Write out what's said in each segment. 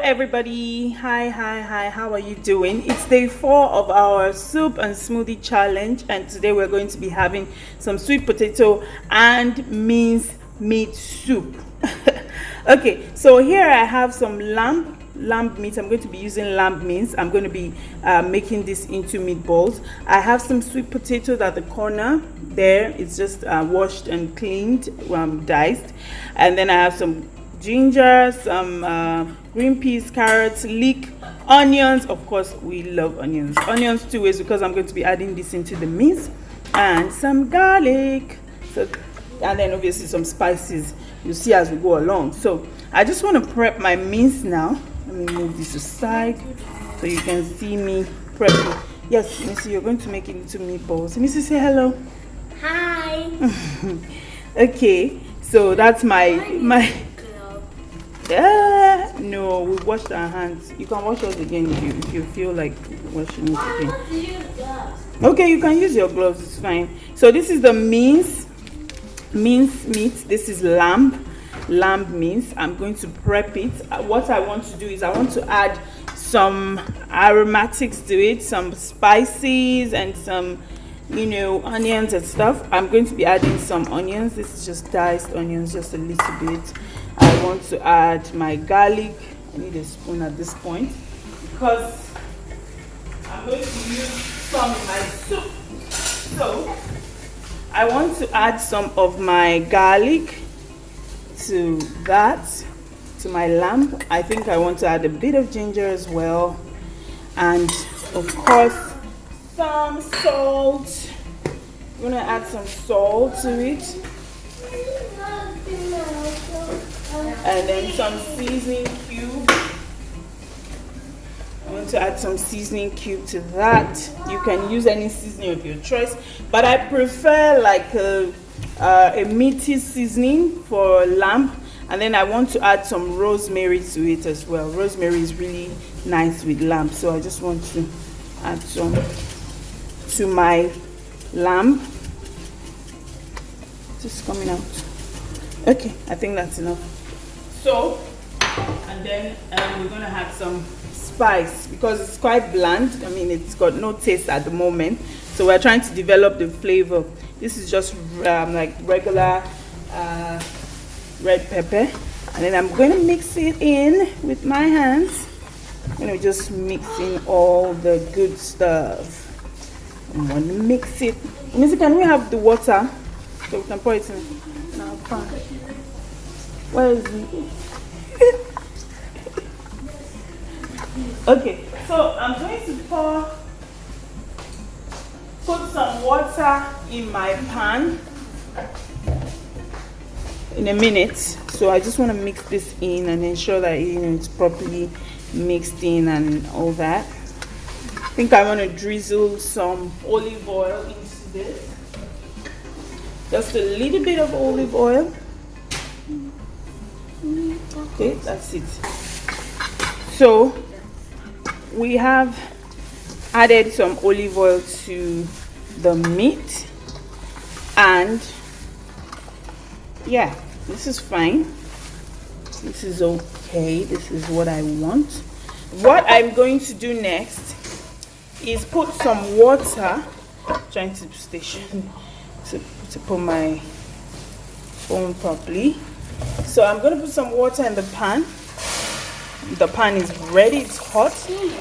everybody. Hi, how are you doing? It's day 4 of our soup and smoothie challenge, and today we're going to be having some sweet potato and minced meat soup. Okay, so here I have some lamb meat. I'm going to be using lamb mince. I'm going to be making this into meatballs. I have some sweet potatoes at the corner there. It's just washed and cleaned, diced, and then I have some ginger, some green peas, carrots, leek, onions. Of course, we love onions. Onions 2 ways because I'm going to be adding this into the mince, and some garlic. So, and then obviously some spices. You see as we go along. So I just want to prep my mince now. Let me move this aside so you can see me prepping. Yes, Missy, you're going to make it into meatballs. Missy, say hello. Hi. Okay, so that's my. No, we washed our hands. You can wash yours again if you feel like washing it again. Okay, you can use your gloves. It's fine. So this is the mince meat. This is lamb mince. I'm going to prep it. What I want to do is I want to add some aromatics to it, some spices and some onions and stuff. I'm going to be adding some onions. This is just diced onions, just a little bit. I want to add my garlic. I need a spoon at this point because I'm going to use some in my soup. So I want to add some of my garlic to that, to my lamb. I think I want to add a bit of ginger as well, and of course some salt. I'm gonna add some salt to it, and then some seasoning cube. I want to add some seasoning cube to that. You can use any seasoning of your choice, but I prefer like a meaty seasoning for lamb. And then I want to add some rosemary to it as well. Rosemary is really nice with lamb, so I just want to add some to my lamb. Just coming out. Okay, I think that's enough. So, and then we're gonna have some spice because it's quite bland. I mean, it's got no taste at the moment, so we're trying to develop the flavor. This is just like regular red pepper, and then I'm going to mix it in with my hands. I'm going to just mix in all the good stuff. I'm going to mix it. Missy, can we have the water so we can pour it in our pan? Where is it? Okay, so I'm going to put some water in my pan in a minute. So I just want to mix this in and ensure that it's properly mixed in and all that. I think I want to drizzle some olive oil into this. Just a little bit of olive oil. Okay, that's it. So we have added some olive oil to the meat, and yeah, this is fine. This is okay. This is what I want. What I'm going to do next is put some water. Trying to station to put my phone properly. So I'm going to put some water in the pan. The pan is ready, it's hot,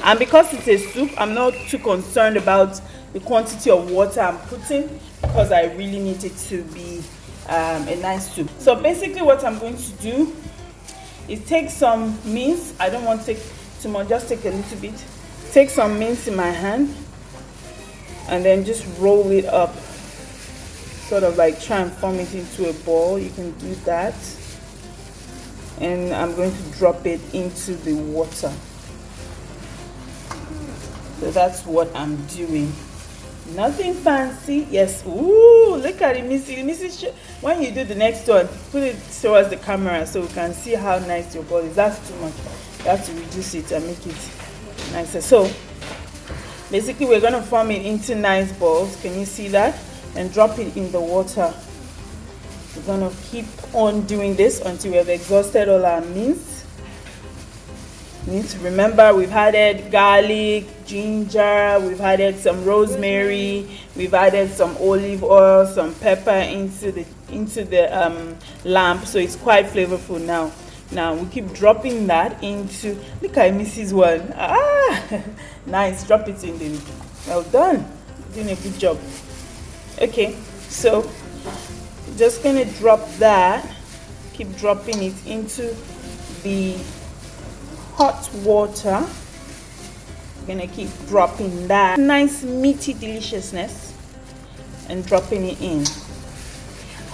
and because it's a soup, I'm not too concerned about the quantity of water I'm putting because I really need it to be a nice soup. So basically what I'm going to do is take some mince. I don't want to take too much, just take a little bit. Take some mince in my hand and then just roll it up, sort of like try and form it into a ball. You can do that. And I'm going to drop it into the water. So that's what I'm doing. Nothing fancy. Yes. Ooh, look at it, Missy. Missy, when you do the next one, put it towards the camera so we can see how nice your ball is. That's too much. You have to reduce it and make it nicer. So basically we're going to form it into nice balls. Can you see that? And drop it in the water. We're going to keep on doing this until we have exhausted all our mince. You need to remember we've added garlic, ginger, we've added some rosemary, we've added some olive oil, some pepper into the lamb, so it's quite flavorful now. Now we keep dropping that into, look at Mrs. One. Nice, drop it in there. Well done, doing a good job. Okay, so just gonna drop that, keep dropping it into the hot water. I'm gonna keep dropping that nice meaty deliciousness and dropping it in.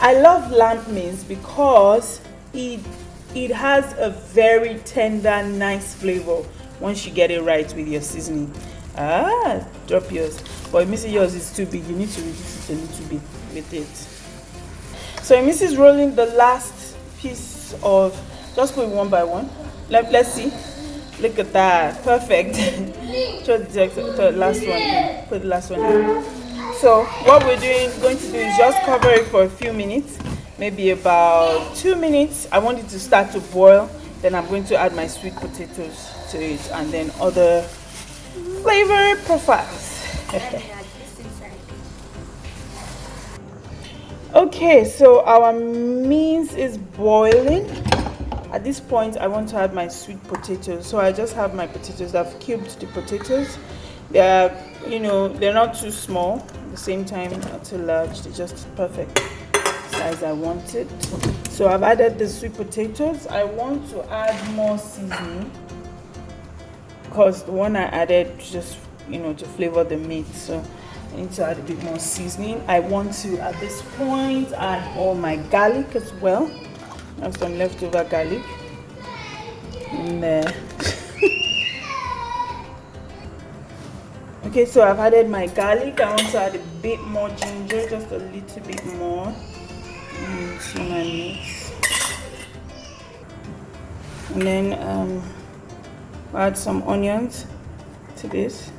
I love lamb mince because it has a very tender, nice flavor once you get it right with your seasoning. Drop yours. But Mrs. yours is too big, you need to reduce it a little bit with it. So Mrs. rolling the last piece of, just put it one by one. Let's see. Look at that, perfect. Show the last one in. Put the last one in. So what we're going to do is just cover it for a few minutes, maybe about 2 minutes. I want it to start to boil. Then I'm going to add my sweet potatoes to it and then other flavor profiles. Okay, so our mince is boiling. At this point, I want to add my sweet potatoes. So I just have my potatoes. I've cubed the potatoes. They're, they're not too small. At the same time, not too large. They're just perfect size I want it. So I've added the sweet potatoes. I want to add more seasoning because the one I added just, to flavor the meat. So I need to add a bit more seasoning. I want to, at this point, add all my garlic as well. I have some leftover garlic in there. Okay, so I've added my garlic. I want to add a bit more ginger, just a little bit more into my mix. And then add some onions to this.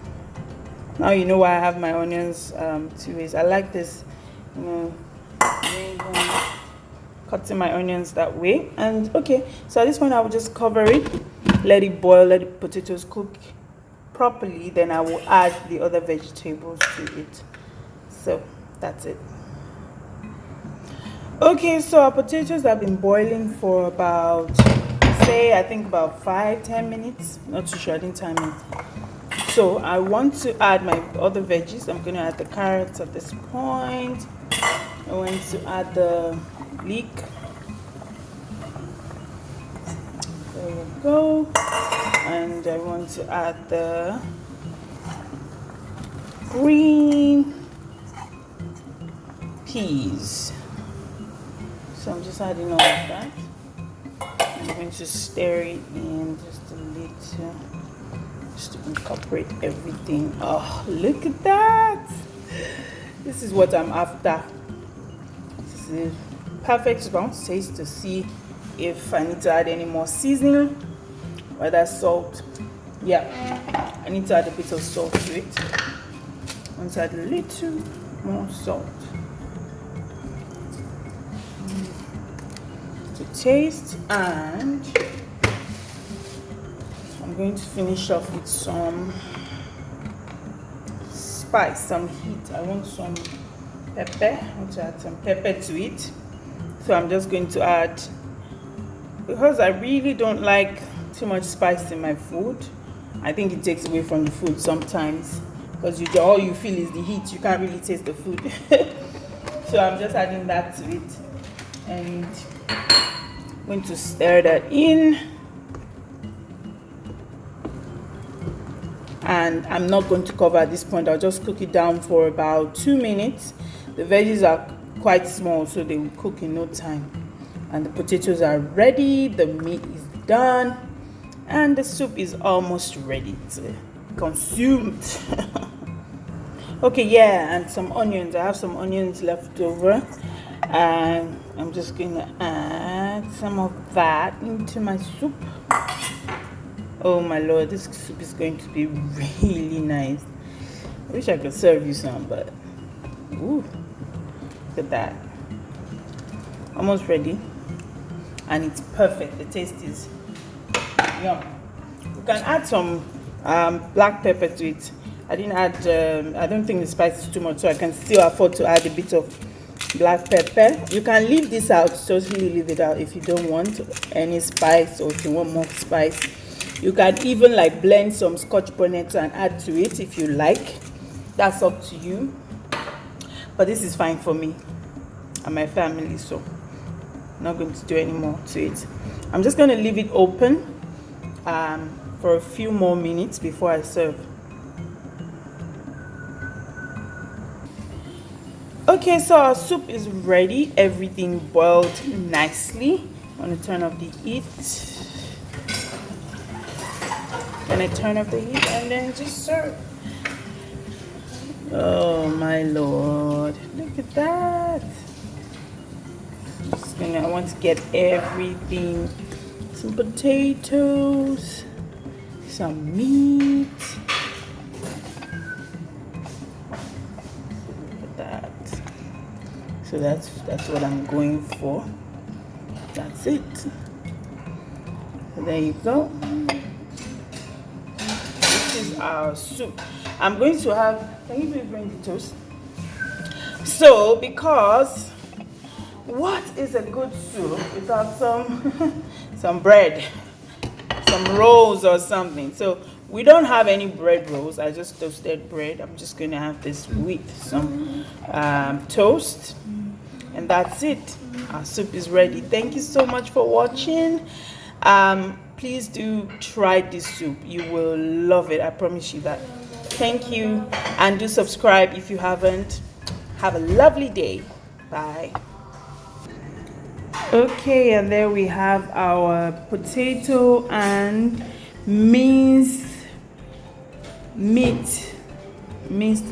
Now you know why I have my onions 2 ways. I like this, cutting my onions that way. And okay, so at this point I will just cover it, let it boil, let the potatoes cook properly, then I will add the other vegetables to it. So that's it. Okay, so our potatoes have been boiling for about, I think about 5-10 minutes. Not too sure, I didn't time it. So I want to add my other veggies. I'm going to add the carrots at this point. I want to add the leek. There you go. And I want to add the green peas. So I'm just adding all of that. I'm going to stir it in just a little, just to incorporate everything. Oh, look at that! This is what I'm after. This is perfect. I want to taste to see if I need to add any more seasoning, whether salt. Yeah, I need to add a bit of salt to it. I want to add a little more salt to taste, and I'm going to finish off with some spice, some heat. I want some pepper. I want to add some pepper to it. So I'm just going to add, because I really don't like too much spice in my food. I think it takes away from the food sometimes, because all you feel is the heat. You can't really taste the food. So I'm just adding that to it, and I'm going to stir that in. And I'm not going to cover at this point. I'll just cook it down for about 2 minutes. The veggies are quite small, so they will cook in no time. And the potatoes are ready, the meat is done, and the soup is almost ready to be consumed. Okay, yeah, and some onions. I have some onions left over, and I'm just going to add some of that into my soup. Oh my lord, this soup is going to be really nice. I wish I could serve you some, but ooh, look at that. Almost ready, and it's perfect. The taste is yum. can add some black pepper to it. I didn't add I don't think the spice is too much, so I can still afford to add a bit of black pepper. You can leave this out, totally leave it out if you don't want any spice, or if you want more spice. You can even like blend some scotch bonnet and add to it if you like. That's up to you, but this is fine for me and my family, so I'm not going to do any more to it. I'm just going to leave it open for a few more minutes before I serve. Okay, so our soup is ready. Everything boiled nicely. I'm going to turn off the heat. And I turn off the heat and then just serve. Oh my lord, look at that. I want to get everything. Some potatoes, some meat. Look at that. So that's what I'm going for. That's it. So there you go. This is our soup. I'm going to have, can you please bring the toast? So, because what is a good soup without some bread, some rolls or something? So we don't have any bread rolls. I just toasted bread. I'm just going to have this with some toast, and that's it. Our soup is ready. Thank you so much for watching. Please do try this soup. You will love it. I promise you that. Thank you, and do subscribe if you haven't. Have a lovely day. Bye. Okay, and there we have our potato and minced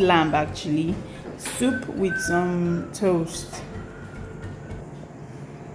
lamb, actually, soup with some toast.